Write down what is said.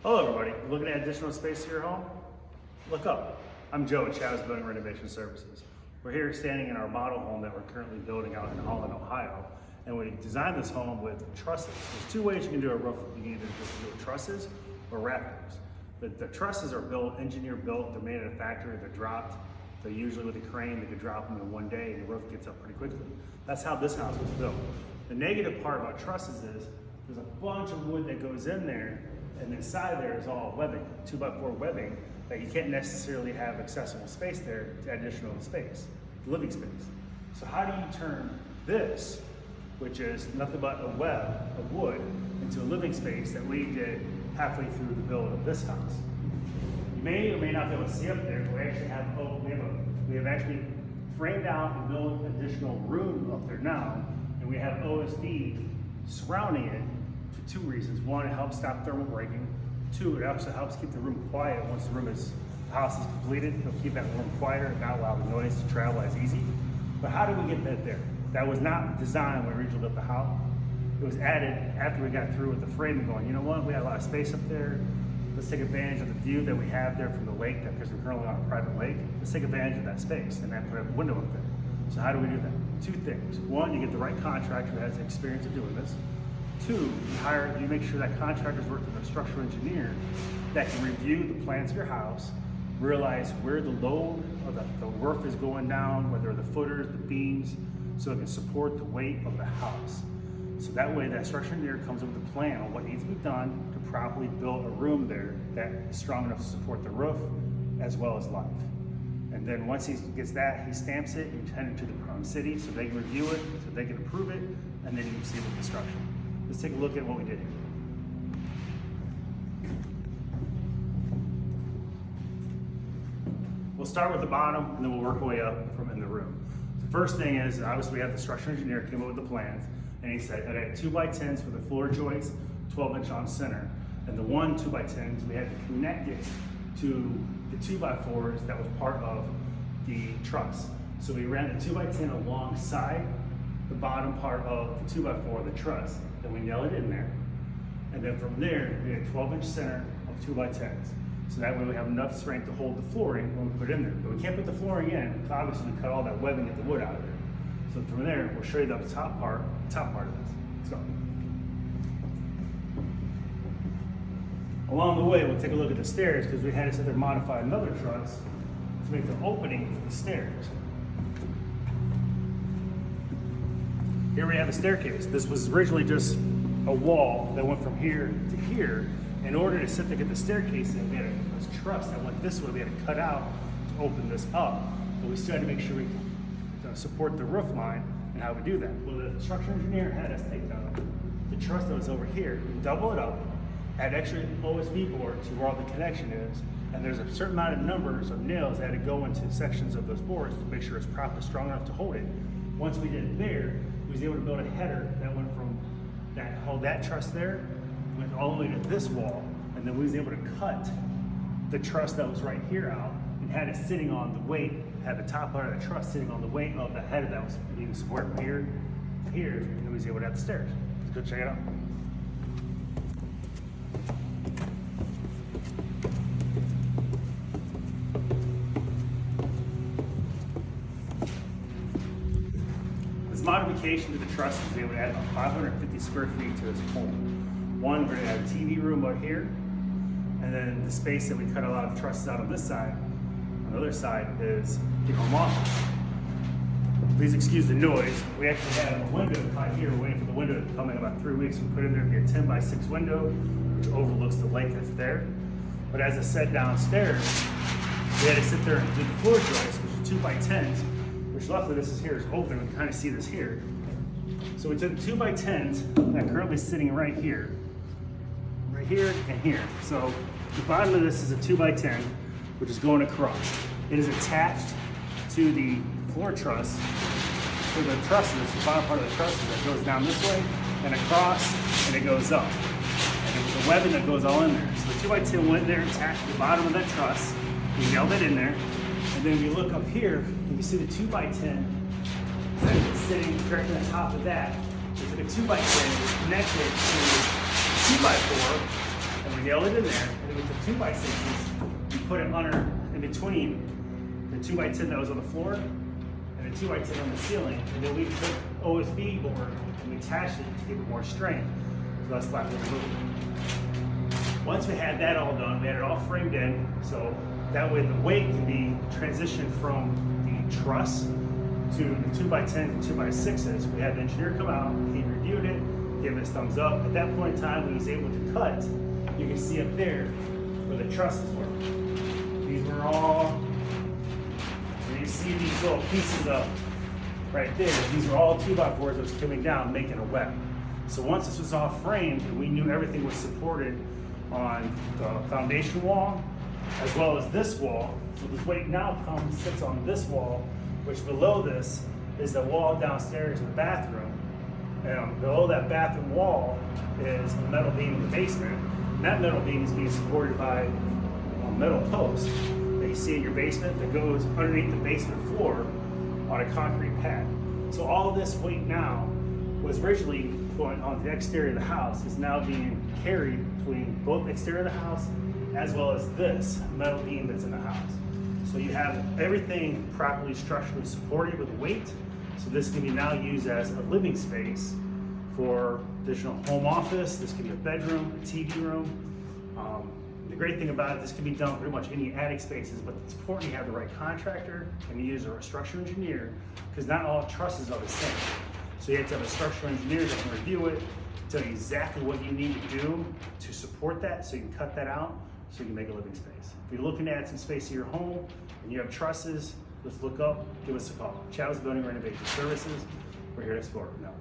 Hello everybody, looking at additional space to your home? Look up. I'm Joe at Chavis Building Renovation Services. We're here standing in our model home that we're currently building out in Holland, Ohio. And we designed this home with trusses. There's two ways you can do a roof. You can either just do it trusses or rafters. The trusses are built, engineer built, they're made at a factory, they're dropped. They're usually with a crane, they could drop them in one day and the roof gets up pretty quickly. That's how this house was built. The negative part about trusses is there's a bunch of wood that goes in there, and inside there is all webbing, 2x4 webbing, that you can't necessarily have accessible space there to add additional space, living space. So how do you turn this, which is nothing but a web of wood, into a living space that we did halfway through the build of this house? You may or may not be able to see up there, but we actually have, we have actually framed out and built additional room up there now, and we have OSB surrounding it for two reasons. One, it helps stop thermal breaking. Two, it also helps keep the room quiet once the house is completed. It'll keep that room quieter and not allow the noise to travel as easy. But how did we get that there? That was not designed when we originally built the house. It was added after we got through with the framing, going, you know what, we had a lot of space up there. Let's take advantage of the view that we have there from the lake, because we're currently on a private lake. Let's take advantage of that space and then put a window up there. So how do we do that? Two things. One, you get the right contractor that has the experience of doing this. Two, you make sure that contractors work with a structural engineer that can review the plans of your house, realize where the load of the roof is going down, whether the footers, the beams, so it can support the weight of the house. So that way that structural engineer comes up with a plan on what needs to be done to properly build a room there that is strong enough to support the roof as well as life. And then once he gets that, he stamps it and sends it to the city so they can review it, so they can approve it, and then you can see the construction. Let's take a look at what we did here. We'll start with the bottom and then we'll work our way up from in the room. The first thing is, obviously we have the structural engineer came up with the plans, and he said, I had 2x10s for the floor joists, 12-inch on center. And the 2x10s, we had to connect it to the 2x4s that was part of the truss. So we ran the 2x10 alongside the bottom part of the 2x4, the truss, then we nailed it in there. And then from there, we had a 12-inch center of 2x10s. So that way we have enough strength to hold the flooring when we put it in there. But we can't put the flooring in, because obviously we cut all that webbing and get the wood out of there. So from there, we'll show you the top part of this. Let's go. Along the way, we'll take a look at the stairs, because we had to sit there and modify another truss to make the opening for the stairs. Here we have a staircase. This was originally just a wall that went from here to here. In order to sit there and get the staircase in, we had a truss that went this way. We had to cut out to open this up. But we still had to make sure we support the roof line and how we do that. Well, the structural engineer had us take the truss that was over here, double it up, add extra OSB board to where all the connection is, and there's a certain amount of numbers of nails that had to go into sections of those boards to make sure it's properly strong enough to hold it. Once we did it there, we was able to build a header that went from that truss there, went all the way to this wall, and then we was able to cut the truss that was right here out and had it sitting on the weight, had the top part of the truss sitting on the weight of the header that was being supported from here to here, and then we was able to have the stairs. Let's go check it out. This modification to the truss is able to add about 550 square feet to this home. One, we're gonna have a TV room out here, and then the space that we cut a lot of trusses out on this side, on the other side is the home office. Please excuse the noise. We actually had a window out here, we're waiting for the window to come in about 3 weeks. We put in there to be a 10x6 window, which overlooks the lake that's there. But as I said downstairs, we had to sit there and do the floor joists, which are 2x10s, which luckily this is here is open. We can kind of see this here. So we took 2x10s that are currently sitting right here, and here. So the bottom of this is a 2x10, which is going across. It is attached to the floor truss, for the trusses, the bottom part of the trusses that goes down this way and across, and it goes up. And it was the webbing that goes all in there. So the 2x10 went there, attached to the bottom of that truss. We nailed it in there. And then if you look up here, you can see the 2x10 that's sitting directly on top of that. It's like a 2x10 connected to the 2x4, and we nailed it in there, and then with the 2x6s, we put it under, in between the 2x10 that was on the floor and the 2x10 on the ceiling, and then we took OSB board and we attached it to give it more strength, so that's flat with the roof. Once we had that all done, we had it all framed in, so that way the weight can be transitioned from the truss to the 2x10 and 2x6s. We had the engineer come out, he reviewed it, gave us thumbs up. At that point in time, when he was able to cut, you can see up there where the trusses were. These were all, you see these little pieces of right there, these were all 2x4s that was coming down, making a web. So once this was all framed, and we knew everything was supported on the foundation wall, as well as this wall, so this weight now sits on this wall, which below this is the wall downstairs in the bathroom. And below that bathroom wall is a metal beam in the basement. And that metal beam is being supported by a metal post that you see in your basement that goes underneath the basement floor on a concrete pad. So all of this weight now was originally going on the exterior of the house, is now being carried between both the exterior of the house as well as this metal beam that's in the house. So you have everything properly structurally supported with weight. So this can be now used as a living space for additional home office. This can be a bedroom, a TV room. The great thing about it, this can be done pretty much any attic spaces, but it's important you have the right contractor and you use a structural engineer, because not all trusses are the same. So you have to have a structural engineer that can review it, tell you exactly what you need to do to support that, so you can cut that out, so you can make a living space. If you're looking to add some space to your home and you have trusses, let's look up, give us a call. Chavis Building Renovation Services. We're here to explore it now.